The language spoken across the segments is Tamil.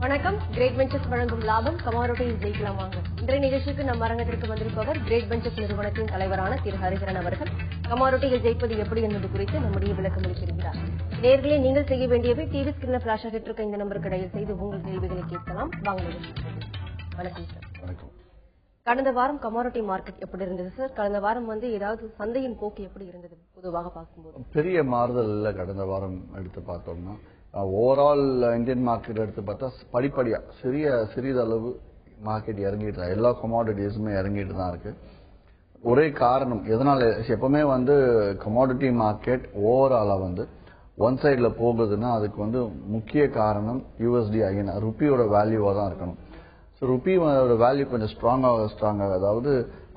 வணக்கம். கிரேட் வெஞ்சர்ஸ் வழங்கும் லாபம் கமாரோட்டியில் ஜெயிக்கலாம் வாங்க. இன்றைய நிகழ்ச்சிக்கு நம் அரங்கத்திற்கு வந்திருப்பவர் கிரேட் வெஞ்சர்ஸ் நிறுவனத்தின் தலைவரான திரு ஹரிஹரன் அவர்கள். கமாரோட்டியில் ஜெயிப்பது எப்படி என்பது குறித்து நம்முடைய விளக்கம் அளித்திருக்கிறார். நேர்களே, நீங்கள் செய்ய வேண்டியவை டிவி ஸ்கிரீன்ல பிளாஷ் ஆகிட்டு இருக்க இந்த நம்பருக்கு டயல் செய்து உங்கள் கேள்விகளை கேட்கலாம். வாங்க. வணக்கம் சார். வணக்கம். கடந்த வாரம் கமாரோட்டி மார்க்கெட் எப்படி இருந்தது சார்? கடந்த வாரம் ஏதாவது சந்தையின் போக்கு எப்படி இருந்தது பொதுவாக பார்க்கும்போது? பெரிய மாறுதல் இல்லை. கடந்த வாரம் எடுத்து பார்த்தோம்னா ஓவரால் இந்தியன் மார்க்கெட் எடுத்து பார்த்தா படிப்படியா சிறிதளவு மார்க்கெட் இறங்கிட்டு தான், எல்லா கமாடிட்டிஸுமே இறங்கிட்டு தான் இருக்கு. ஒரே காரணம் எதனால, எப்பவுமே கமாடிட்டி மார்க்கெட் ஓவராலா ஒன் சைட்ல போகுதுன்னா அதுக்கு முக்கிய காரணம் யூஎஸ்டி ஐஎன்ஆர் ருப்பியோட வேல்யூவா தான் இருக்கணும். ஸோ ருப்பியோட வேல்யூ கொஞ்சம் ஸ்ட்ராங்காக, அதாவது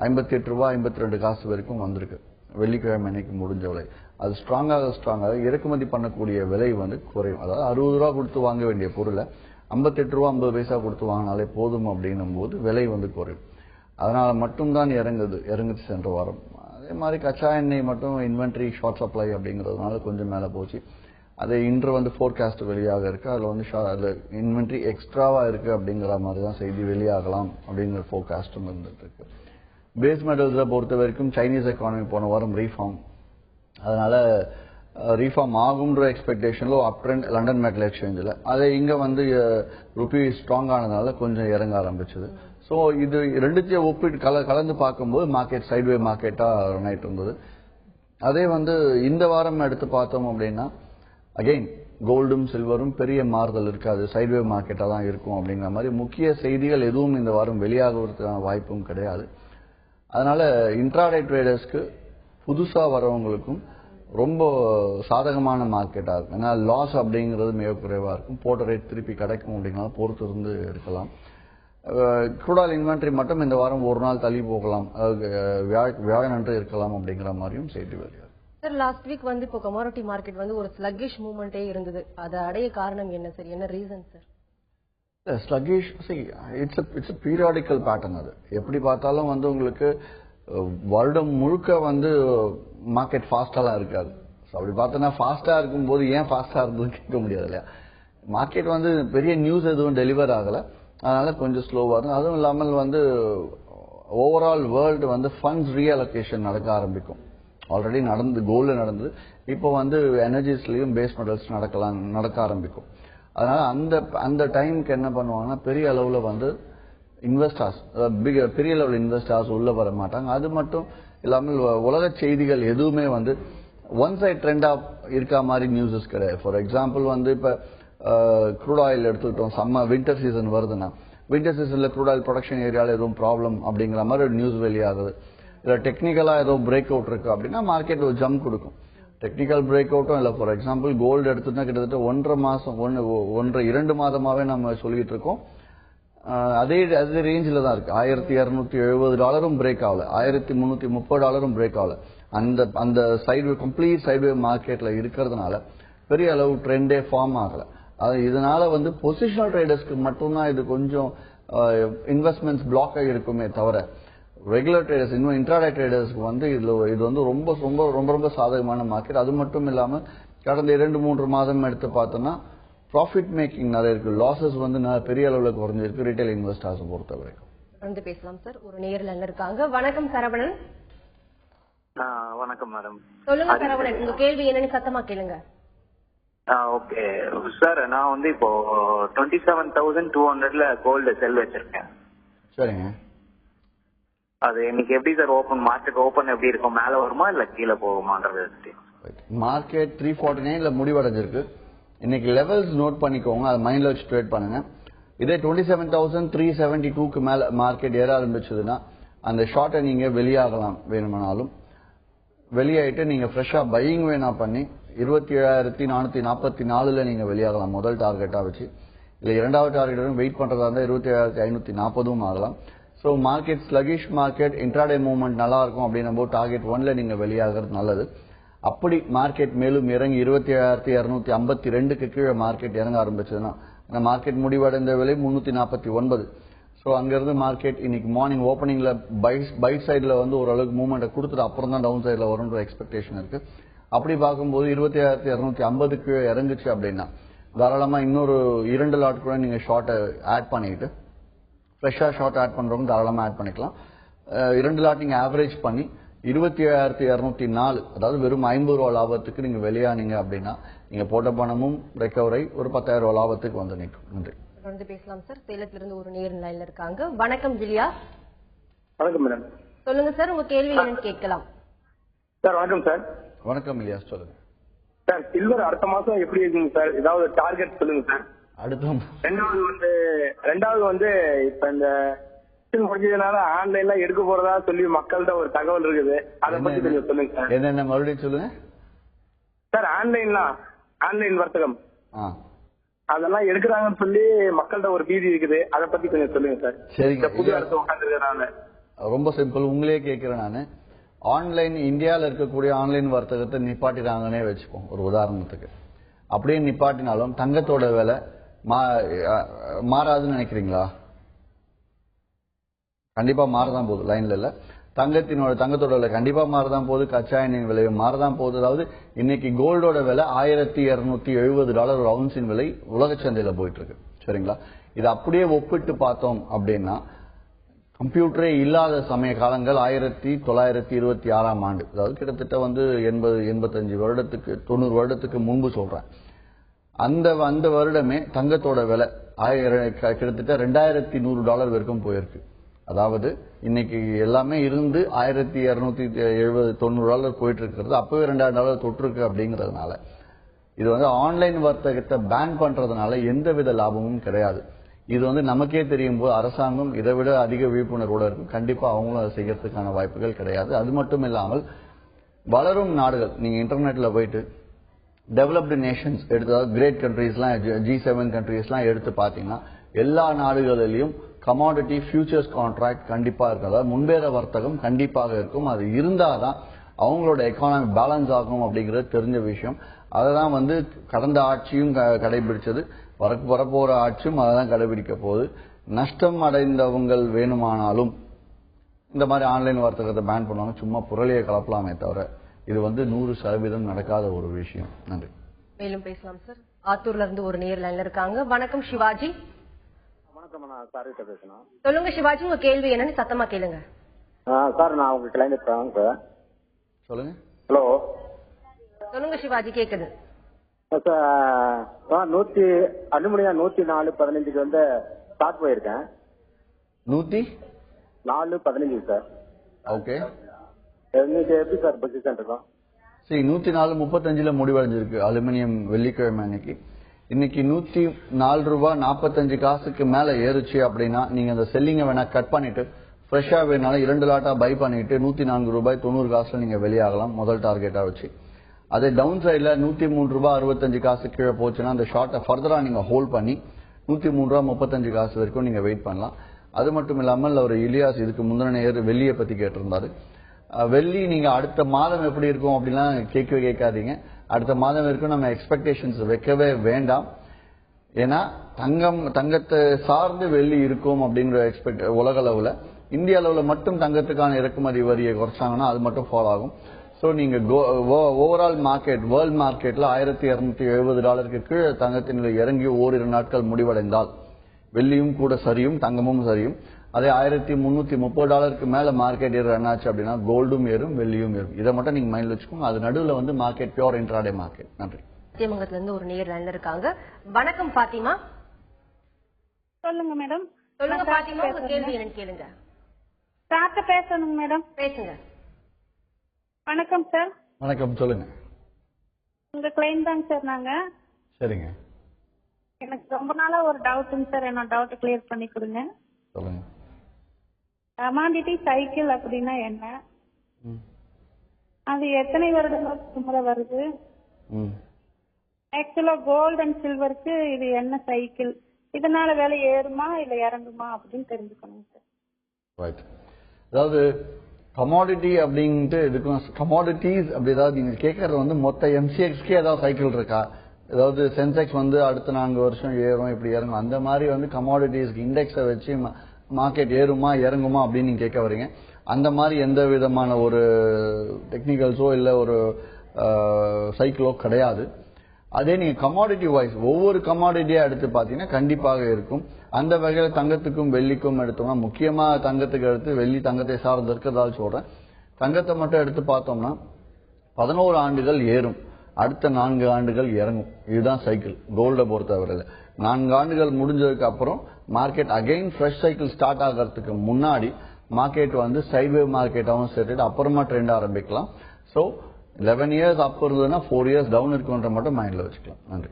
58 ரூபாய் 52 காசு வரைக்கும் வந்திருக்கு வெள்ளிக்கிழமை அன்னைக்கு முடிஞ்ச விலை. அது ஸ்ட்ராங்காக இறக்குமதி பண்ணக்கூடிய விலை குறையும். அதாவது 60 ரூபா கொடுத்து வாங்க வேண்டிய பொருளை 58 ரூபா 50 பைசா கொடுத்து வாங்கினாலே போதும் அப்படின்னும் போது விலை குறையும். அதனால மட்டும்தான் இறங்குச்சு சென்ற வாரம். அதே மாதிரி கச்சா எண்ணெய் மட்டும் இன்வென்ட்ரி ஷார்ட் சப்ளை அப்படிங்கிறதுனால கொஞ்சம் மேலே போச்சு. அது இன்று ஃபோர்காஸ்ட் வெளியாக இருக்கு. அதுல இன்வென்ட்ரி எக்ஸ்ட்ராவா இருக்கு அப்படிங்கிற மாதிரி தான் செய்தி வெளியாகலாம் அப்படிங்கிற ஃபோர்காஸ்டும் இருந்துட்டு இருக்கு. பேஸ் மெட்டல்ஸை பொறுத்த வரைக்கும் சைனீஸ் எக்கானமி போன வாரம் ரீஃபார்ம், அதனால ரீஃபார்ம் ஆகும்ன்ற எக்ஸ்பெக்டேஷன்ல அப் ட்ரெண்ட் லண்டன் மெட்டல் எக்ஸ்சேஞ்சில் அதை இங்க ருபி ஸ்ட்ராங் ஆனதுனால கொஞ்சம் இறங்க ஆரம்பிச்சது. ஸோ இது ரெண்டுத்தையும் ஒப்பிட்டு கலந்து பார்க்கும்போது மார்க்கெட் சைட்வே மார்க்கெட்டா ரன் ஆயிட்டு இருந்தது. அதே இந்த வாரம் எடுத்து பார்த்தோம் அப்படின்னா அகைன் கோல்டும் சில்வரும் பெரிய மாறுதல் இருக்காது, சைட்வே மார்க்கெட்டா தான் இருக்கும் அப்படிங்கிற மாதிரி முக்கிய செய்திகள் எதுவும் இந்த வாரம் வெளியாகிறதுக்கான வாய்ப்பும் கிடையாது. அதனால இன்ட்ராடே ட்ரேடர்ஸ்க்கு புதுசா வரவங்களுக்கும் ரொம்ப சாதகமான மார்க்கெட்டா இருக்கும். ஏன்னா லாஸ் அப்படிங்கிறது மிக குறைவா இருக்கும், போட்ட ரேட் திருப்பி கிடைக்கும் அப்படிங்கிறத பொறுத்து இருந்து இருக்கலாம். க்ரூடால் இன்வென்ட்ரி மட்டும் இந்த வாரம் ஒரு நாள் தள்ளி போகலாம், வியாழனன்று இருக்கலாம் அப்படிங்கிற மாதிரியும் செய்தி வெளியாக. சார், லாஸ்ட் வீக் இப்போ கமாடிட்டி மார்க்கெட் ஒரு ஸ்லக்கிஷ் மூவ்மெண்டே இருந்தது. அதை அடைய காரணம் என்ன சார்? என்ன reason sir? Sluggish it's periodical pattern. அது எப்படி பார்த்தாலும் உங்களுக்கு வருடம் முழுக்க மார்க்கெட் ஃபாஸ்டாலாம் இருக்காது. அப்படி பார்த்தோன்னா ஃபாஸ்டா இருக்கும்போது ஏன் ஃபாஸ்டா இருந்ததுன்னு கேட்க முடியாது இல்லையா. மார்க்கெட் பெரிய நியூஸ் எதுவும் டெலிவர் ஆகல, அதனால கொஞ்சம் ஸ்லோவா இருக்கும். அதுவும் இல்லாமல் ஓவரால் வேர்ல்டு ஃபண்ட்ஸ் ரீஅலோகேஷன் நடக்க ஆரம்பிக்கும். ஆல்ரெடி கோல்டு நடந்தது, இப்போ எனர்ஜிஸ்லயும் பேஸ் மெட்டல்ஸ் நடக்க ஆரம்பிக்கும். அதனால அந்த டைமுக்கு என்ன பண்ணுவாங்கன்னா பெரிய அளவுல இன்வெஸ்டர்ஸ் பெரிய லெவல் இன்வெஸ்டர்ஸ் உள்ள வர மாட்டாங்க. அது மட்டும் இல்லாமல் உலக செய்திகள் எதுவுமே ஒன் சைட் ட்ரெண்டா இருக்க மாதிரி நியூஸஸ் கிடையாது. ஃபார் எக்ஸாம்பிள் இப்ப க்ரூட் ஆயில் எடுத்துக்கிட்டோம், வின்டர் சீசன் வருதுன்னா வின்டர் சீசன்ல க்ரூட் ஆயில் ப்ரொடக்ஷன் ஏரியாவில் எதுவும் ப்ராப்ளம் அப்படிங்கிற மாதிரி ஒரு நியூஸ் வெளியாகுது. இல்ல டெக்னிக்கலா ஏதோ பிரேக் அவுட் இருக்கு அப்படின்னா மார்க்கெட் ஒரு ஜம்ப் கொடுக்கும். டெக்னிக்கல் பிரேக் அவுட்டும் இல்ல. ஃபார் எக்ஸாம்பிள் கோல்டு எடுத்துட்டா கிட்டத்தட்ட 1.5 மாதமாவே நம்ம சொல்லிட்டு இருக்கோம். அதே ரேஞ்சில தான் இருக்கு. $1270 பிரேக் ஆகல, $1330 பிரேக் ஆகல. அந்த சைடு கம்ப்ளீட் சைட்வே மார்க்கெட்ல இருக்கிறதுனால பெரிய அளவு ட்ரெண்டே ஃபார்ம் ஆகல. இதனால பொசிஷனல் ட்ரேடர்ஸ்க்கு மட்டும்தான் இது கொஞ்சம் இன்வெஸ்ட்மெண்ட்ஸ் பிளாக் ஆகி இருக்குமே தவிர ரெகுலர் ட்ரேடர்ஸ் இன்னும் இன்ட்ராடே ட்ரேடர்ஸ்க்கு இது ரொம்ப ரொம்ப ரொம்ப ரொம்ப சாதகமான மார்க்கெட். அது மட்டும் இல்லாம கடந்த 2-3 மாதம் எடுத்து பார்த்தோம்னா ப்ராஃபிட் மேக்கிங் நிறைய இருக்கு, லாசஸ் பெரிய அளவுல குறைஞ்சிருக்கு ரீட்டைல் இன்வெஸ்டர்ஸ் பொறுத்த வரைக்கும். பேசலாம் சார். ஒரு நேர்ல இருக்காங்க. வணக்கம் சரவணன். வணக்கம் மேடம். சொல்லுங்க சரவணன், உங்க கேள்வி என்னன்னு சத்தமா கேளுங்க. ஓகே சார், நான் இப்போ 27,200ல கோல்டு செல் வச்சிருக்கேன். சரிங்க. அது இன்னைக்கு எப்படி சார் மார்க்கெட் ஓபன் எப்படி இருக்கும், மேல வருமா இல்ல கீழே போகுமான்றது? மார்க்கெட் 349ல முடிவடைஞ்சிருக்கு. இன்னைக்கு லெவல்ஸ் நோட் பண்ணிக்கோங்க, அது மைண்ட்ல வச்சு ட்ரேட் பண்ணுங்க. இதே 27,372க்கு மேல மார்க்கெட் ஏற ஆரம்பிச்சதுன்னா அந்த ஷார்ட்டை நீங்க வெளியாகலாம். வேணுமானாலும் வெளியாயிட்டு நீங்க ஃப்ரெஷ்ஷா பையிங் வேணா பண்ணி 27,444ல நீங்க வெளியாகலாம் முதல் டார்கெட்டா வச்சு. இல்ல இரண்டாவது டார்கெட் வெயிட் பண்றதா இருந்தா 27,540 ஆகலாம். So market sluggish market, intraday movement நல்லா இருக்கும் அப்படின்னும் போது டார்கெட் 1ல நீங்க வெளியாகிறது நல்லது. அப்படி மார்க்கெட் மேலும் இறங்கி 27,252க்கு கீழே மார்க்கெட் இறங்க ஆரம்பிச்சதுன்னா அந்த மார்க்கெட் முடிவடைந்த விலை 349. ஸோ அங்கிருந்து மார்க்கெட் இன்னைக்கு மார்னிங் ஓப்பனிங்ல பைட் சைட்ல ஓரளவுக்கு மூவ்மெண்ட் கொடுத்துட்டு அப்புறம் தான் டவுன் சைட்ல வரும்ன்ற எக்ஸ்பெக்டேஷன் இருக்கு. அப்படி பார்க்கும்போது 27,250க்கு இறங்குச்சு அப்படின்னா தாராளமா இன்னொரு 2 லாட் கூட நீங்க ஷார்ட்டை ஆட் பண்ணிட்டு ஃப்ரெஷ்ஷா ஷார்ட் ஆட் பண்றவங்க தாராளமா ஆட் பண்ணிக்கலாம். 2 லாட் நீங்க ஆவரேஜ் பண்ணி 27,204, அதாவது வெறும் 50 ரூபா லாபத்துக்கு நீங்க வெளியானீங்க அப்படின்னா நீங்க போட்ட பணமும் ரெக்கவரி ஒரு 10,000 ரூபா லாபத்துக்கு வந்து நிற்கும். நன்றி. தொடர்ந்து பேசலாம் சார். சேலத்திலிருந்து ஒரு நேர் லைன்ல இருக்காங்க. வணக்கம் ஜிலியா. வணக்கம் மேடம். சொல்லுங்க சார், உங்க கேள்வி என்னன்னு கேட்கலாம். சார் வணக்கம் சார். வணக்கம் இலியாஸ், சொல்லுங்க சார். சில்வர் அடுத்த மாசம் எப்படி இருக்குங்க சார்? ஏதாவது டார்கெட் சொல்லுங்க சார். ரெண்டாவது வந்து இப்ப இந்த முடிஞ்சதுனால ஆன்லைன்ல எடுக்க போறதா சொல்லி மக்கள்கிட்ட ஒரு தகவல் இருக்குது. அதை பத்தி கொஞ்சம் சொல்லுங்க சார். என்னென்ன மறுபடியும் சொல்லுங்க சார். ஆன்லைன் வர்த்தகம் அதெல்லாம் எடுக்கிறாங்கன்னு சொல்லி மக்கள்கிட்ட ஒரு பீதி இருக்குது. அதை பத்தி கொஞ்சம் சொல்லுங்க சார். சரிங்க. புது அரசு உட்காந்துருக்கனால ரொம்ப சிம்பிள், உங்களே கேட்கிறேன் நானு. ஆன்லைன் இந்தியாவில் இருக்கக்கூடிய ஆன்லைன் வர்த்தகத்தை நிப்பாட்டினாங்கன்னே வச்சுப்போம் ஒரு உதாரணத்துக்கு. அப்படியே நிப்பாட்டினாலும் தங்கத்தோட விலை மாறாதுன்னு நினைக்கிறீங்களா? கண்டிப்பா மாறதான் போகுது. லைன்ல இல்ல, தங்கத்தோட விலை கண்டிப்பா மாறதான் போகுது. கச்சா எண்ணெயின் விலை மாறதான் போகுது. அதாவது இன்னைக்கு கோல்டோட விலை $1,270 ஒரு அவுன்ஸின் விலை உலக சந்தையில போயிட்டு இருக்கு. சரிங்களா? இது அப்படியே ஒப்பிட்டு பார்த்தோம் அப்படின்னா கம்ப்யூட்டரே இல்லாத சமய காலங்கள் 1926ஆம் ஆண்டு, அதாவது கிட்டத்தட்ட வந்து 85 வருடத்துக்கு 90 வருடத்துக்கு முன்பு சொல்றேன். அந்த வருடமே தங்கத்தோட விலை கிட்டத்தட்ட $2,100 வரைக்கும் போயிருக்கு. அதாவது இன்னைக்கு எல்லாமே இருந்து $1,270-90 போயிட்டு இருக்கிறது. அப்பவே $2,000 தொட்டிருக்கு. அப்படிங்கறதுனால இது வந்து ஆன்லைன் வர்த்தகத்தை பேன் பண்றதுனால எந்தவித லாபமும் கிடையாது. இது வந்து நமக்கே தெரியும் போது அரசாங்கம் இதை விட அதிக விழிப்புணர்வோட இருக்கும். கண்டிப்பா அவங்களும் அதை செய்யறதுக்கான வாய்ப்புகள் கிடையாது. அது மட்டும் இல்லாமல் வளரும் நாடுகள், நீங்க இன்டர்நெட்ல போயிட்டு டெவலப்டு நேஷன்ஸ் எடுத்து, கிரேட் கண்ட்ரீஸ்லாம் G7 கண்ட்ரீஸ்லாம் எடுத்து பாத்தீங்கன்னா எல்லா நாடுகளிலும் கமாடிட்டி ஃபியூச்சர்ஸ் கான்ட்ராக்ட் கண்டிப்பா இருக்கு. அதாவது முன்பேற வர்த்தகம் கண்டிப்பாக இருக்கும். அது இருந்தாதான் அவங்களோட எக்கானமி பேலன்ஸ் ஆகும் அப்படிங்கிறது தெரிஞ்ச விஷயம். அததான் வந்து கடந்த ஆட்சியும் கடைபிடிச்சது, வரப்போற ஆட்சியும் அதான் கடைபிடிக்க போகுது. நஷ்டம் அடைந்தவங்க வேணுமானாலும் இந்த மாதிரி ஆன்லைன் வர்த்தகத்தை பேன் பண்ணுவாங்க. சும்மா புரளியை கலப்பலாமே தவிர இது வந்து 100% நடக்காத ஒரு விஷயம். நன்றி. மேலும் பேசலாம் சார். ஆத்தூர்ல இருந்து ஒரு நேர் லைன்ல இருக்காங்க. வணக்கம் சிவாஜி. வணக்கம், நான் சார்கிட்ட பேசணும். சொல்லுங்க சிவாஜி, உங்க கேள்வி என்னன்னு சத்தமா கேளுங்க. சார், நான் உங்க கிளைண்ட் சார். சொல்லுங்க. ஹலோ, சொல்லுங்க சிவாஜி, கேக்குது. அலுமினியா 104.15 வந்து ஸ்டார்ட் போயிருக்கேன். 104.15 சார். ஓகே, இன்னைக்கு எப்படி சார் பொசிஷன் இருக்கும்? சரி, 104.35 முடிவடைஞ்சிருக்கு அலுமினியம் வெள்ளிக்கிழமை அன்னைக்கு. இன்னைக்கு $104.45 மேல ஏறுச்சு அப்படின்னா நீங்க அந்த செல்லிங்க வேணா கட் பண்ணிட்டு ஃப்ரெஷ்ஷா வேணாலும் 2 லாட்டா பை பண்ணிட்டு $104.90 நீங்க வெளியாகலாம் முதல் டார்கெட்டா வச்சு. அதே டவுன் சைட்ல $103.65 கீழே போச்சுன்னா அந்த ஷார்ட்டை ஃபர்தரா நீங்க ஹோல்ட் பண்ணி $103.35 வரைக்கும் நீங்க வெயிட் பண்ணலாம். அது மட்டும் இல்லாமல் ஒரு இலியாஸ் இதுக்கு முந்தின நேர் வெள்ளியை பத்தி கேட்டிருந்தாரு. வெள்ளி நீங்க அடுத்த மாதம் எப்படி இருக்கும் அப்படிலாம் கேட்காதீங்க. அடுத்த மாதம் வரைக்கும் நம்ம எக்ஸ்பெக்டேஷன்ஸ் வைக்கவே வேண்டாம். ஏன்னா தங்கத்தை சார்ந்து வெள்ளி இருக்கும் அப்படிங்கிற உலக அளவுல, இந்திய அளவுல மட்டும் தங்கத்துக்கான இறக்குமதி வரியை குறைச்சாங்கன்னா அது மட்டும் ஃபாலோ ஆகும். ஸோ நீங்க ஓவரால் மார்க்கெட், வேர்ல்ட் மார்க்கெட்ல $1,270 கீழே தங்கத்தின் நிலை இறங்கி ஓரிரு நாட்கள் முடிவடைந்தால் வெள்ளியும் கூட சரியும், தங்கமும் சரியும். அதே $1,330 மேல மார்க்கெட் ஏற என்னாச்சு அப்படின்னா கோல்டும் ஏறும், வெள்ளியும் ஏறும். இதை மட்டும் நீங்க மைண்ட்ல வச்சுக்கோங்க. அது நடுவில் வந்து மார்க்கெட் பியூர் இன்ட்ராடே மார்க்கெட். நன்றி. சத்தியமங்கலத்துல இருந்து ஒரு நேர் லைன்ல இருக்காங்க. வணக்கம் பாத்திமா. சொல்லுங்க மேடம். சொல்லுங்க பாத்திமா, உங்க கேள்வி என்னன்னு கேளுங்க. சார்ட்ட பேசணுங்க மேடம். பேசுங்க. வணக்கம் சார். வணக்கம், சொல்லுங்க. உங்க கிளைண்ட் தாங்க சார் நாங்க. சரிங்க. எனக்கு ரொம்ப நாளா ஒரு டவுட்டுங்க சார், என்னோட டவுட் கிளியர் பண்ணி கொடுங்க. சொல்லுங்க. கமாடிட்டி சைக்கிள் அப்படின்னா என்ன? அது எத்தனை வருடங்களுக்கு முறை வருது? ஆக்சுவலா கோல்டு அண்ட் சில்வருக்கு இது என்ன சைக்கிள்? இதனால விலை ஏறுமா இல்ல இறங்குமா அப்படின்னு தெரிஞ்சுக்கணும் சார். ரைட். அதாவது கமாடிட்டி அப்படின்ட்டு இதுக்கும் கமாடிட்டிஸ் அப்படி ஏதாவது நீங்க கேட்கறது வந்து மொத்த MCXக்கே ஏதாவது சைக்கிள் இருக்கா? ஏதாவது சென்செக்ஸ் வந்து அடுத்த 4 வருஷம் ஏறும், இப்படி இறங்கும், அந்த மாதிரி வந்து கமாடிட்டிஸ்க்கு இண்டெக்ஸை வச்சு மார்க்கெட் ஏறுமா இறங்குமா அப்படின்னு நீங்க கேட்க வரீங்க. அந்த மாதிரி எந்த விதமான ஒரு டெக்னிக்கல்ஸோ இல்ல ஒரு சைக்கிளோ கிடையாது. அதே நீங்க கமாடிட்டி வைஸ் ஒவ்வொரு கமாடிட்டியா எடுத்து பாத்தீங்கன்னா கண்டிப்பாக இருக்கும். அந்த வகையில தங்கத்துக்கும் வெள்ளிக்கும் எடுத்தோம்னா, முக்கியமா தங்கத்துக்கு எடுத்து வெள்ளி தங்கத்தை சார்ந்து இருக்கிறதால சொல்றேன். தங்கத்தை மட்டும் எடுத்து பார்த்தோம்னா 11 ஆண்டுகள் ஏறும், அடுத்த 4 ஆண்டுகள் இறங்கும். இதுதான் சைக்கிள் கோல்ட பொறுத்தவரையில. 4 ஆண்டுகள் முடிஞ்சதுக்கு அப்புறம் market again fresh cycle start ஆகிறதுக்கு முன்னாடி மார்க்கெட் வந்து சைட்வே மார்க்கெட்டாகவும் சேர்த்துட்டு அப்புறமா ட்ரெண்ட் ஆரம்பிக்கலாம். ஸோ 11 இயர்ஸ் அப் இருந்ததுன்னா 4 இயர்ஸ் டவுன் இருக்குன்ற மட்டும் மைண்ட்ல வச்சுக்கலாம். நன்றி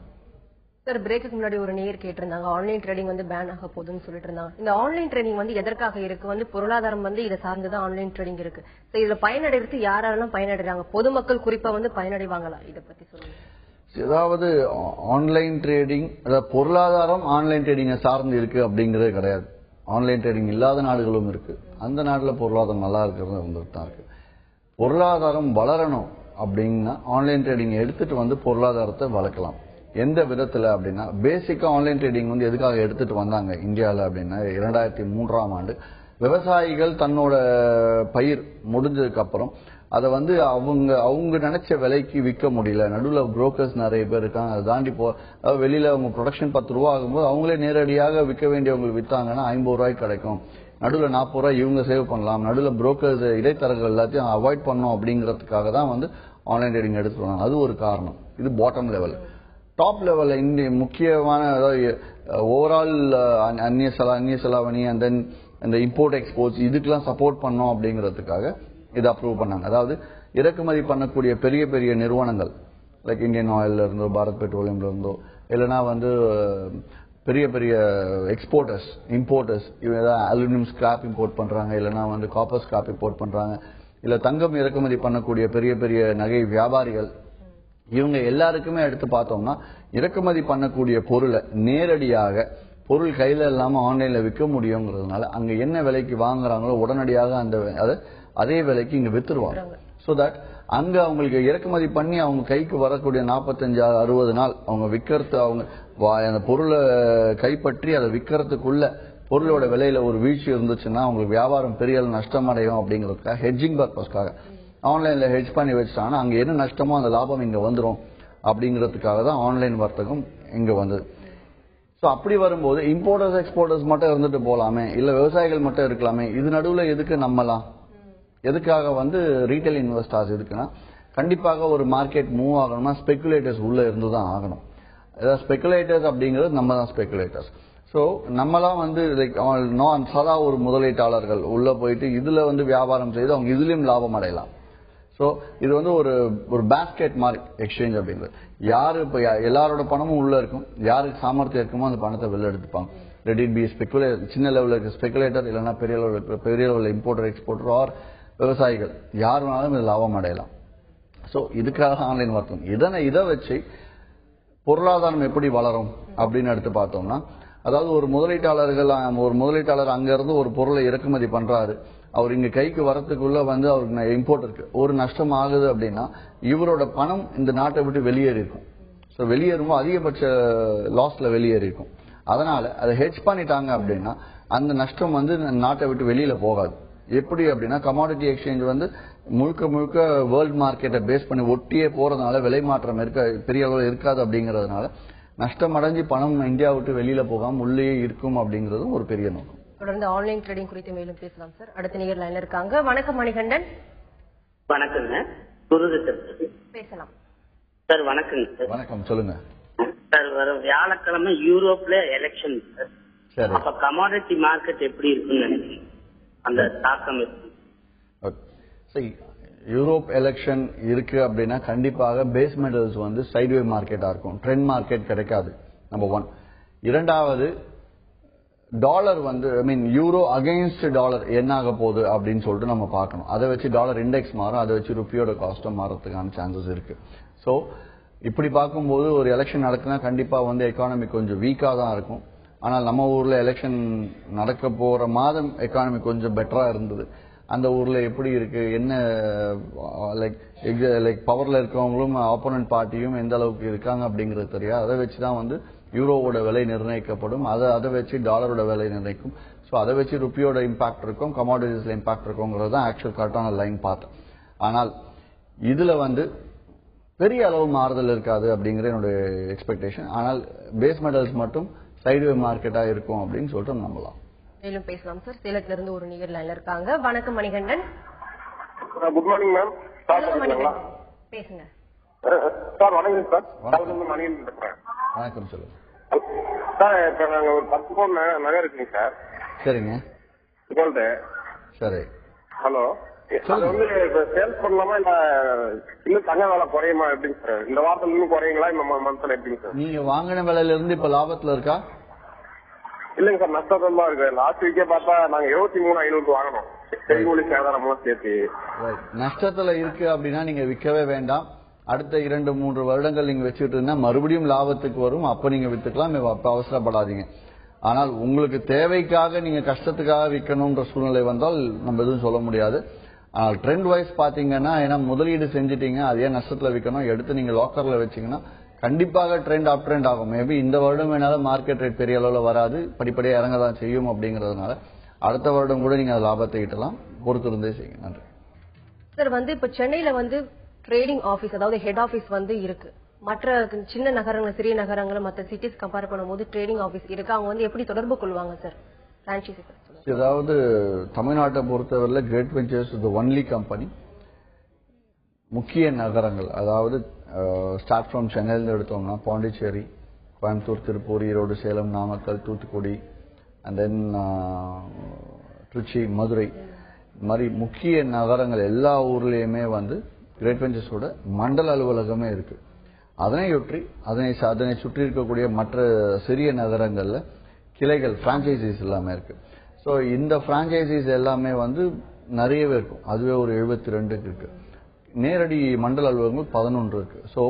சார். பிரேக்குக்கு முன்னாடி ஒரு நேயர் கேட்டிருந்தாங்க, ஆன்லைன் ட்ரேடிங் வந்து பேன் ஆக போகுதுன்னு சொல்லிட்டு இருந்தாங்க. இந்த ஆன்லைன் ட்ரேடிங் வந்து எதற்காக இருக்கு? வந்து பொருளாதாரம் வந்து இதை சார்ந்துதான் ஆன்லைன் ட்ரேடிங் இருக்கு. இதுல பயனடைறது யாரெல்லாம் பயனடைறாங்க? பொதுமக்கள் குறிப்பா வந்து பயனடைவாங்களா? இதை பத்தி சொல்லுங்க. அதாவது ஆன்லைன் ட்ரேடிங், அதாவது பொருளாதாரம் ஆன்லைன் ட்ரேடிங்கை சார்ந்து இருக்கு அப்படிங்கிறது கிடையாது. ஆன்லைன் ட்ரேடிங் இல்லாத நாடுகளும் இருக்கு. அந்த நாட்டுல பொருளாதாரம் நல்லா இருக்கிறது வந்துட்டு தான் இருக்கு. பொருளாதாரம் வளரணும் அப்படின்னா ஆன்லைன் ட்ரேடிங் எடுத்துட்டு வந்து பொருளாதாரத்தை வளர்க்கலாம். எந்த விதத்துல அப்படின்னா, பேசிக்கா ஆன்லைன் ட்ரேடிங் வந்து எதுக்காக எடுத்துட்டு வந்தாங்க இந்தியாவில் அப்படின்னா, 2003ஆம் ஆண்டு விவசாயிகள் தன்னோட பயிர் முடிஞ்சதுக்கு அப்புறம் அதை வந்து அவங்க நினைச்ச விலைக்கு விற்க முடியல. நடுவில் புரோக்கர்ஸ் நிறைய பேர் இருக்காங்க. அதை தாண்டி வெளியில அவங்க ப்ரொடக்ஷன் 10 ரூபா ஆகும்போது அவங்களே நேரடியாக விற்க வேண்டியவங்களுக்கு வித்தாங்கன்னா 50 ரூபாய்க்கு கிடைக்கும். நடுவில் 40 ரூபாய் இவங்க சேவ் பண்ணலாம். நடுவில் புரோக்கர்ஸ் இடைத்தரகர்கள் எல்லாத்தையும் அவாய்ட் பண்ணோம் அப்படிங்கிறதுக்காக தான் வந்து ஆன்லைன் ட்ரேடிங் எடுத்துட்டு வந்தாங்க. அது ஒரு காரணம். இது பாட்டம் லெவல். டாப் லெவல்ல இந்திய முக்கியமான ஓவரால் அந்நிய செலாவணி அண்ட் தென் இந்த இம்போர்ட் எக்ஸ்போர்ட்ஸ் இதுக்கெல்லாம் சப்போர்ட் பண்ணோம் அப்படிங்கிறதுக்காக இதை அப்ரூவ் பண்ணாங்க. அதாவது இறக்குமதி பண்ணக்கூடிய பெரிய பெரிய நிறுவனங்கள் லைக் இந்தியன் ஆயில்ல இருந்தோ, பாரத் பெட்ரோலியம்ல இருந்தோ, இல்லைன்னா வந்து பெரிய பெரிய எக்ஸ்போர்ட்டர்ஸ் இம்போர்ட்டர்ஸ், இவங்க ஏதாவது அலுமினியம் ஸ்கிராப் இம்போர்ட் பண்றாங்க, இல்லைன்னா வந்து காப்பர் ஸ்கிராப் இம்போர்ட் பண்றாங்க, இல்ல தங்கம் இறக்குமதி பண்ணக்கூடிய பெரிய பெரிய நகை வியாபாரிகள், இவங்க எல்லாருக்குமே எடுத்து பார்த்தோம்னா இறக்குமதி பண்ணக்கூடிய பொருளை நேரடியாக பொருள் கையில இல்லாம ஆன்லைன்ல விற்க முடியுங்கிறதுனால அங்க என்ன விலைக்கு வாங்குறாங்களோ உடனடியாக அதே விலைக்கு இங்க வித்துருவாங்க. சோ தட் அங்க அவங்களுக்கு இறக்குமதி பண்ணி அவங்க கைக்கு வரக்கூடிய 45-60 நாள் அவங்க விற்கிறது, அவங்க அந்த பொருளை கைப்பற்றி அதை விற்கிறதுக்குள்ள பொருளோட விலையில ஒரு வீழ்ச்சி இருந்துச்சுன்னா அவங்களுக்கு வியாபாரம் பெரிய நஷ்டம் அடையும் அப்படிங்கிறதுக்காக ஹெட்ஜிங் பர்பஸ்க்காக ஆன்லைன்ல ஹெட்ஜ் பண்ணி வச்சுட்டாங்கன்னா அங்க என்ன நஷ்டமோ அந்த லாபம் இங்க வந்துடும் அப்படிங்கிறதுக்காக தான் ஆன்லைன் வர்த்தகம் இங்க வந்தது. ஸோ அப்படி வரும்போது இம்போர்ட்டர்ஸ் எக்ஸ்போர்ட்டர்ஸ் மட்டும் இருந்துட்டு போலாமே, இல்ல விவசாயிகள் மட்டும் இருக்கலாமே, இது நடுவில் எதுக்கு நம்பலாம்? எதுக்காக வந்து ரீட்டைல் இன்வெஸ்டர்ஸ் எதுக்குன்னா, கண்டிப்பாக ஒரு மார்க்கெட் மூவ் ஆகணும்னா ஸ்பெகுலேட்டர்ஸ் உள்ள இருந்து தான் ஆகணும். ஏதாவது ஸ்பெகுலேட்டர்ஸ் அப்படிங்கிறது நம்ம தான் ஸ்பெகுலேட்டர்ஸ். ஸோ நம்மளாம் வந்து சாதா ஒரு முதலீட்டாளர்கள் உள்ள போயிட்டு இதுல வந்து வியாபாரம் செய்து அவங்க இதுலயும் லாபம் அடையலாம். ஸோ இது வந்து ஒரு பேஸ்கெட் மாதிரி எக்ஸ்சேஞ்ச் அப்படிங்கிறது. யாரு இப்ப எல்லாரோட பணமும் உள்ள இருக்கும், யாருக்கு சாமர்த்தியம் இருக்குமோ அந்த பணத்தை வெளில எடுத்துப்பாங்க. லெட் இட் பி ஸ்பெகுலேட்டர், சின்ன லெவலில் இருக்க ஸ்பெகுலேட்டர், இல்லைன்னா பெரிய லெவலில் இம்போர்ட்டர் எக்ஸ்போர்ட்டர் ஆர் விவசாயிகள், யார் வேணாலும் இது லாபம் அடையலாம். ஸோ இதுக்காக ஆன்லைன் வர்த்தகம். இதை வச்சு பொருளாதாரம் எப்படி வளரும் அப்படின்னு எடுத்து பார்த்தோம்னா, அதாவது ஒரு முதலீட்டாளர் அங்க இருந்து ஒரு பொருளை இறக்குமதி பண்றாரு, அவர் இங்க கைக்கு வரத்துக்குள்ள வந்து அவருக்கு இம்போர்ட் இருக்கு, ஒரு நஷ்டம் ஆகுது அப்படின்னா இவரோட பணம் இந்த நாட்டை விட்டு வெளியேறி இருக்கும். ஸோ வெளியேறும்போது அதிகபட்ச லாஸ்ல வெளியேறி இருக்கும். அதனால அதை ஹெட்ஜ் பண்ணிட்டாங்க அப்படின்னா அந்த நஷ்டம் வந்து நாட்டை விட்டு வெளியில போகாது. எப்படி அப்படின்னா, கமாடிட்டி எக்ஸ்சேஞ்ச் வந்து முழுக்க வேர்ல்ட் மார்க்கெட்டை பேஸ் பண்ணி ஒட்டியே போறதுனால விலை மாற்றம் பெரிய அளவில் இருக்காது. அப்படிங்கறதுனால நஷ்டம் அடைஞ்சு பணம் இந்தியா விட்டு வெளியில போகாம உள்ளே இருக்கும் அப்படிங்கறதும் ஒரு பெரிய நோக்கம். தொடர்ந்து ஆன்லைன் ட்ரேடிங் குறித்து மேலும் பேசலாம் சார். அடுத்த நேயர் லைன்ல இருக்காங்க. வணக்கம் மணிகண்டன். வணக்கங்க, பேசலாம் சார். வணக்கங்க சார். வணக்கம், சொல்லுங்க சார். வரும் வியாழக்கிழமை யூரோப்ல எலெக்ஷன் சார். சரி, அப்ப கமாடிட்டி மார்க்கெட் எப்படி இருக்குன்னு நினைக்கிறீங்க? அந்த தாக்கம் இருக்கு. யூரோப் எலெக்ஷன் இருக்கு அப்படின்னா கண்டிப்பாக பேஸ் மெட்டல்ஸ் வந்து சைட்வே மார்க்கெட்டா இருக்கும், ட்ரெண்ட் மார்க்கெட் கிடைக்காது. நம்பர் 1. இரண்டாவது, டாலர் வந்து யூரோ அகைன்ஸ்ட் டாலர் என்ன ஆக போகுது அப்படின்னு சொல்லிட்டு நம்ம பார்க்கணும். அதை வச்சு டாலர் இண்டெக்ஸ் மாறும், அதை வச்சு ருப்பியோட காஸ்டும் மாறதுக்கான சான்சஸ் இருக்கு. ஸோ இப்படி பார்க்கும்போது ஒரு எலெக்ஷன் நடக்குன்னா கண்டிப்பா வந்து எக்கானமி கொஞ்சம் வீக்கா தான் இருக்கும். ஆனால் நம்ம ஊர்ல எலெக்ஷன் நடக்க போற மாதம் எக்கானமி கொஞ்சம் பெட்டரா இருந்தது. அந்த ஊர்ல எப்படி இருக்கு, என்ன லைக் பவர்ல இருக்கவங்களும் ஆப்போனன்ட் பார்ட்டியும் எந்த அளவுக்கு இருக்காங்க அப்படிங்கிறது தெரியாது. அதை வச்சுதான் வந்து யூரோவோட விலை நிர்ணயிக்கப்படும். அதை வச்சு டாலரோட விலை நிர்ணயிக்கும். ஸோ அதை வச்சு ருப்பியோட இம்பாக்ட் இருக்கும், கமாடிட்டிஸ்ல இம்பாக்ட் இருக்குங்கிறது தான் ஆக்சுவல் கரெக்டான லைன் பார்த்தேன். ஆனால் இதுல வந்து பெரிய அளவு மாறுதல் இருக்காது அப்படிங்கிற என்னுடைய எக்ஸ்பெக்டேஷன். ஆனால் பேஸ் மெட்டல்ஸ் மட்டும் சைடுவே மார்க்கெட்டா இருக்கும் அப்படின்னு சொல்லிட்டு நம்பலாம். மேலும் பேசலாம் சார். சேலத்துல இருந்து ஒரு நிகர் லைன்ல இருக்காங்க. வணக்கம் மணிகண்டன். Good morning ma'am. பேசுங்க சார். வணக்கம் சார். மணிகண்டன் பேசுறேன். வணக்கம் சொல்லுங்க சார். இப்ப நாங்க ஒரு 10 பவுன் நகை இருக்குங்க சார். சரிங்க. கோல்டு. சரி. ஹலோ. அது வந்து இப்ப சேல்ஸ் பண்ணலாமா இல்ல இன்னும் தங்க வேலை குறையுமா எப்படிங்க சார்? இந்த வாரத்துல இன்னும் குறையுங்களா இந்த மந்த்ல எப்படிங்க சார்? நீங்க வாங்கின விலையில இருந்து இப்ப லாபத்துல இருக்கா? இல்லைங்க சார், நஷ்டமா இருக்கு. லாஸ்ட் வீக்கே பார்த்தா நாங்க 23,500 வாங்கணும், செய்கூலி சேதாரம்லாம் சேர்த்து. நஷ்டத்துல இருக்கு அப்படின்னா நீங்க விற்கவே வேண்டாம். அடுத்த 2-3 வருடங்கள் நீங்க வச்சுட்டு இருந்தா மறுபடியும் லாபத்துக்கு வரும், அப்ப நீங்க வித்துக்கலாம். அப்ப அவசரப்படாதீங்க. ஆனால் உங்களுக்கு தேவைக்காக நீங்க கஷ்டத்துக்காக விற்கணும்ன்ற சூழ்நிலை வந்தால் நம்ம எதுவும் சொல்ல முடியாது. ஆனால் ட்ரெண்ட் வைஸ் பாத்தீங்கன்னா, ஏன்னா முதலீடு செஞ்சுட்டீங்க, அதே நஷ்டத்துல விற்கணும், எடுத்து நீங்க லாக்கர்ல வச்சீங்கன்னா கண்டிப்பாக ட்ரெண்ட் அப் ட்ரெண்ட் ஆகும். மேபி இந்த வருடம் வேணாலும் மார்க்கெட் ரேட் பெரிய அளவுல வராது, படிப்படியாக இறங்க தான் செய்யும். அப்படிங்கறதுனால அடுத்த வருடம் கூட நீங்க லாபத்தை ஈட்டலாம். பொறுத்திருந்தே செய்யுங்க. நன்றி சார். இப்ப சென்னையில ட்ரேடிங் ஆபீஸ், அதாவது ஹெட் ஆபீஸ் இருக்கு. மற்ற சின்ன நகரங்கள், சிறிய நகரங்கள், மற்ற சிட்டிஸ் கம்பேர் பண்ணும்போது ட்ரேடிங் ஆபீஸ் இருக்கு. அவங்க எப்படி தொடர்பு கொள்வாங்க சார்? பிரான்ச்சைசி. அதாவது தமிழ்நாட்டை பொறுத்தவரையில் great ventures the only company. முக்கிய நகரங்கள், அதாவது ஸ்டார்ட் ஃப்ரம் சென்னையில எடுத்தோம்னா பாண்டிச்சேரி, கோயம்புத்தூர், திருப்பூர், ஈரோடு, சேலம், நாமக்கல், தூத்துக்குடி, அண்ட் தென் திருச்சி, மதுரை, இந்த மாதிரி முக்கிய நகரங்கள் எல்லா ஊர்லயுமே கிரேட் வெஞ்சர்ஸோட மண்டல அலுவலகமே இருக்கு. அதனையொற்றி அதனை சுற்றி இருக்கக்கூடிய மற்ற சிறிய நகரங்கள்ல கிளைகள், பிரான்ச்சைசிஸ் எல்லாமே இருக்கு. ஸோ இந்த பிரான்ச்சைசிஸ் எல்லாமே நிறையவே இருக்கும். அதுவே ஒரு 72 இருக்கு. நேரடி மண்டல அலுவலகங்கள் 11 இருக்கு. ஸோ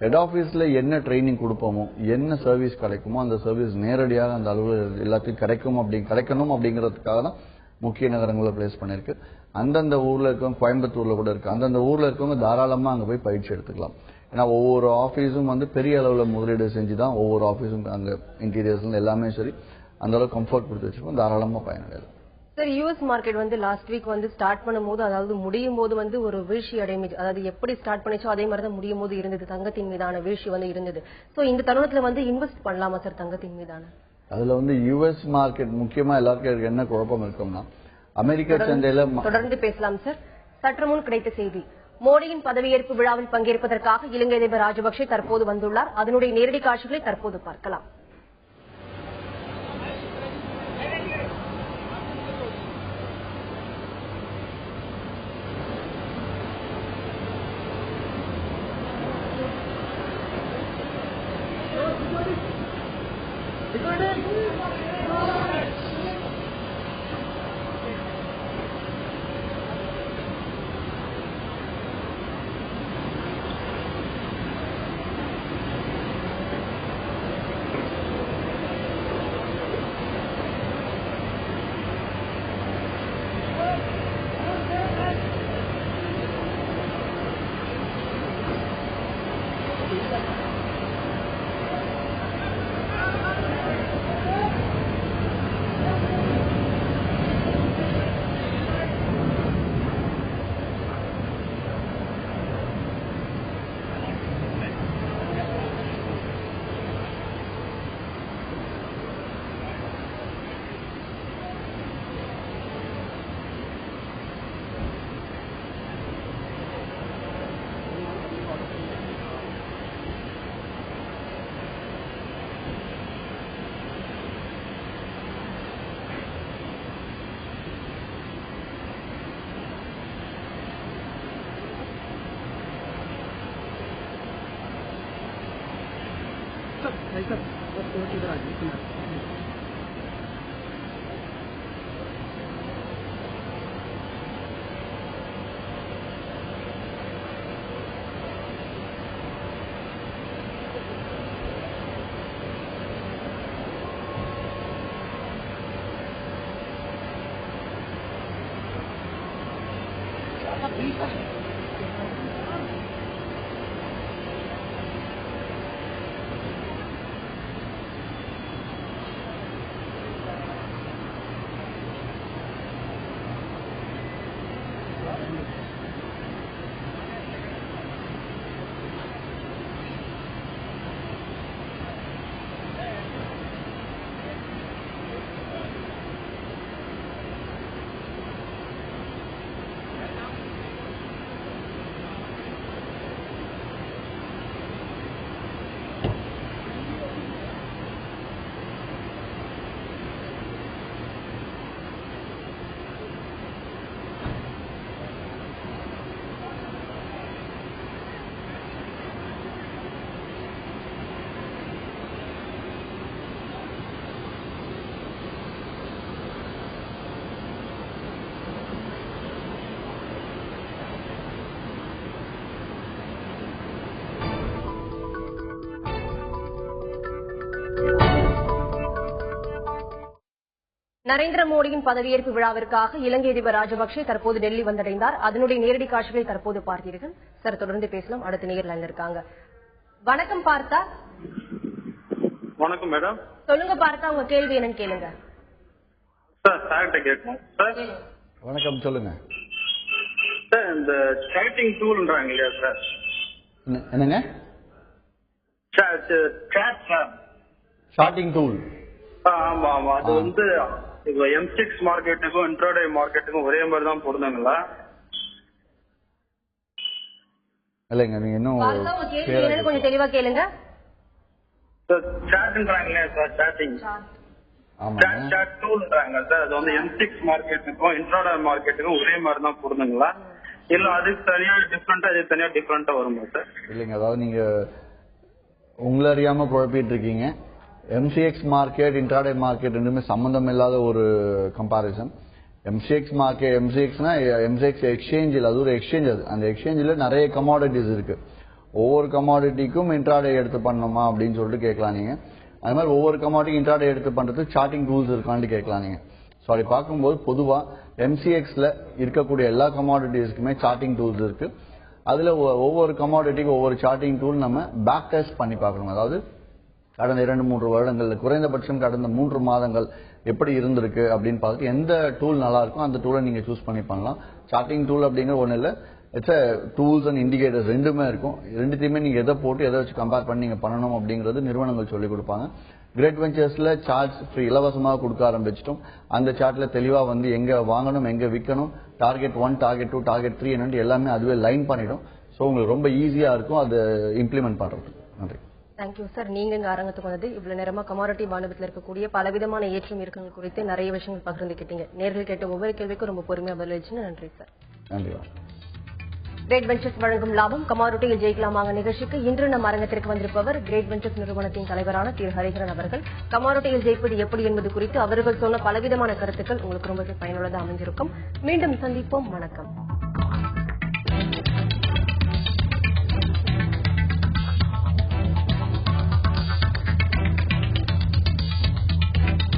ஹெட் ஆபீஸ்ல என்ன ட்ரைனிங் கொடுப்போமோ, என்ன சர்வீஸ் கிடைக்குமோ அந்த சர்வீஸ் நேரடியாக அந்த அலுவலகம் எல்லாத்தையும் கிடைக்கணும் அப்படிங்கிறதுக்காக தான் முக்கிய நகரங்களை பிளேஸ் பண்ணிருக்கு. அந்தந்த ஊர்ல இருக்கவங்க, கோயம்புத்தூர்ல கூட இருக்கு, அந்தந்த ஊர்ல இருக்கவங்க தாராளமா அங்க போய் பயிற்சி எடுத்துக்கலாம். ஏன்னா ஒவ்வொரு ஆபீஸும் பெரிய அளவுல முதலீடு செஞ்சுதான் ஒவ்வொரு ஆபீஸும் அங்க இன்டீரியர்ஸ் எல்லாமே சரி அந்த அளவுக்கு கம்ஃபர்ட் கொடுத்து வச்சிருக்கோம். தாராளமா பயனடையலாம். Sir, US market last week start பண்ணும்போது, அதாவது முடியும் போது ஒரு வீழ்ச்சி அடைமை, அதாவது எப்படி ஸ்டார்ட் பண்ணிச்சோ அதே மாதிரி தான் முடியும் போது இருந்தது. தங்கத்தின் மீதான வீழ்ச்சி இருந்தது. சோ இந்த தருணத்துல இன்வெஸ்ட் பண்ணலாமா சார் தங்கத்தின் மீதான? அதுல யூஎஸ் மார்க்கெட் முக்கியமா எல்லாருக்கும் என்ன குழப்பம் இருக்கும்னா, அமெரிக்க சந்தையில தொடர்ந்து பேசலாம் சார். சற்று முன் கிடைத்த செய்தி, மோடியின் பதவியேற்பு விழாவில் பங்கேற்பதற்காக இலங்கை அதிபர் ராஜபக்சே தற்போது வந்துள்ளார். அதனுடைய நேரடி காட்சிகளை தற்போது பார்க்கலாம். நரேந்திர மோடியின் பதவியேற்பு விழாவிற்காக இலங்கை அதிபர் ராஜபக்சே தற்போது டெல்லி வந்தடைந்தார். அதனுடைய நேரடி காட்சிகளை தற்போது பார்த்தீர்கள். சார் தொடர்ந்து பேசலாம். அடுத்த நேர் லைன்ல இருக்காங்க. வணக்கம் பார்த்தா. வணக்கம் மேடம். சொல்லுங்க பார்த்தா, உங்க கேள்வி என்னன்னு கேளுங்க. சார் சார்கிட்ட கேட்கணும் சார். வணக்கம், சொல்லுங்க சார். இந்த சாட்டிங் டூல்ன்றாங்க இல்லையா சார்? என்னங்க? Chatting tool. ஆமா ஆமா. அது வந்து M6 மார்க்கெட்டுக்கும் இன்ட்ராடே மார்க்கெட்டுக்கும் ஒரே மாதிரி தான் பொருந்துங்களா? இல்லைங்க, நீங்க இன்னும் கொஞ்சம் தெளிவா கேளுங்க. சாட்ன்றாங்க இல்லையா சார்? சாட்டிங் சாட் டூல்ன்றாங்க சார். அது வந்து M6 மார்க்கெட்டுக்கும் இன்ட்ராடே மார்க்கெட்டுக்கும் ஒரே மாதிரி தான் பொருந்துங்களா, இல்ல அதுக்கு தனியா டிஃபரெண்டா இது தனியா டிஃபரெண்டா வருமா சார்? இல்லைங்க, அதாவது நீங்க உங்களை அறியாம குழப்பிட்டு இருக்கீங்க. MCX மார்க்கெட் இன்ட்ராடே மார்க்கெட் ரெண்டுமே சம்பந்தம் இல்லாத ஒரு கம்பாரிசன். MCX மார்க்கெட், MCXனா MCX எக்ஸ்சேஞ்சில், அது ஒரு எக்ஸ்சேஞ்ச். அது அந்த எக்ஸ்சேஞ்சில் நிறைய கமாடிட்டிஸ் இருக்கு. ஒவ்வொரு கமாடிட்டிக்கும் இன்ட்ராடே எடுத்து பண்ணணுமா அப்படின்னு சொல்லிட்டு கேட்கலாம் நீங்க. அது மாதிரி ஒவ்வொரு கமாடிட்டி இன்ட்ராடே எடுத்து பண்றதுக்கு சார்ட்டிங் டூல்ஸ் இருக்கான்னு கேட்கலாம் நீங்க. ஸோ அப்படி பார்க்கும்போது பொதுவா MCXல இருக்கக்கூடிய எல்லா கமாடிட்டிஸ்க்குமே சார்ட்டிங் டூல்ஸ் இருக்கு. அதுல ஒவ்வொரு கமாடிட்டிக்கும் ஒவ்வொரு சார்ட்டிங் டூல் நம்ம பேக் டெஸ்ட் பண்ணி பார்க்கணும். அதாவது கடந்த 2-3 வருடங்கள்ல குறைந்தபட்சம் கடந்த 3 மாதங்கள் எப்படி இருந்திருக்கு அப்படின்னு பார்த்து எந்த டூல் நல்லா இருக்கும் அந்த டூலை நீங்க சூஸ் பண்ணி பண்ணலாம். சார்ட்டிங் டூல் அப்படிங்கிற ஒண்ணு இல்ல, இட்ஸ் டூல்ஸ் அண்ட் இண்டிகேட்டர்ஸ் ரெண்டுமே இருக்கும். ரெண்டுத்தையுமே நீங்க எதை போட்டு எதை வச்சு கம்பேர் பண்ணி நீங்க பண்ணணும் அப்படிங்கிறது நிறுவனங்கள் சொல்லிக் கொடுப்பாங்க. கிரேட் வெஞ்சர்ஸ்ல சார்ட்ஸ் ஃப்ரீ இலவசமாக கொடுக்க ஆரம்பிச்சிட்டோம். அந்த சார்ட்ல தெளிவா வந்து எங்க வாங்கணும், எங்க விற்கணும், டார்கெட் 1, டார்கெட் 2, டார்கெட் 3 என்னன்னு எல்லாமே அதுவே லைன் பண்ணிடும். ஸோ உங்களுக்கு ரொம்ப ஈஸியா இருக்கும் அதை இம்ப்ளிமெண்ட் பண்றது. நன்றி. Thank you sir. நீங்க இங்க அரங்கத்துக்கு வந்தது இவ்வளவு நேரமா கமாடிட்டி வாணிபத்தில் இருக்கக்கூடிய பலவிதமான ஏற்றம் இறக்கங்கள் குறித்து நிறைய விஷயங்கள் பகிர்ந்துக்கிட்டீங்க. நேர்கள் கேட்ட ஒவ்வொரு கேள்விக்கும் ரொம்ப பொறுமையா பதிலளிச்சுன்னு நன்றி சார். நன்றி. கிரேட் வெஞ்சர்ஸ் வழங்கும் லாபம் கமாடிட்டியில் ஜெயிக்கலாமாங்க நிகழ்ச்சிக்கு இன்று நம் அரங்கத்திற்கு வந்திருப்பவர் கிரேட் வெஞ்சர்ஸ் நிறுவனத்தின் தலைவரான திரு ஹரிஹரன் அவர்கள். கமாடிட்டியில் ஜெயிப்பது எப்படி என்பது குறித்து அவர்கள் சொன்ன பலவிதமான கருத்துக்கள் உங்களுக்கு ரொம்ப பயனுள்ளதாக அமைஞ்சிருக்கும். மீண்டும் சந்திப்போம். வணக்கம்.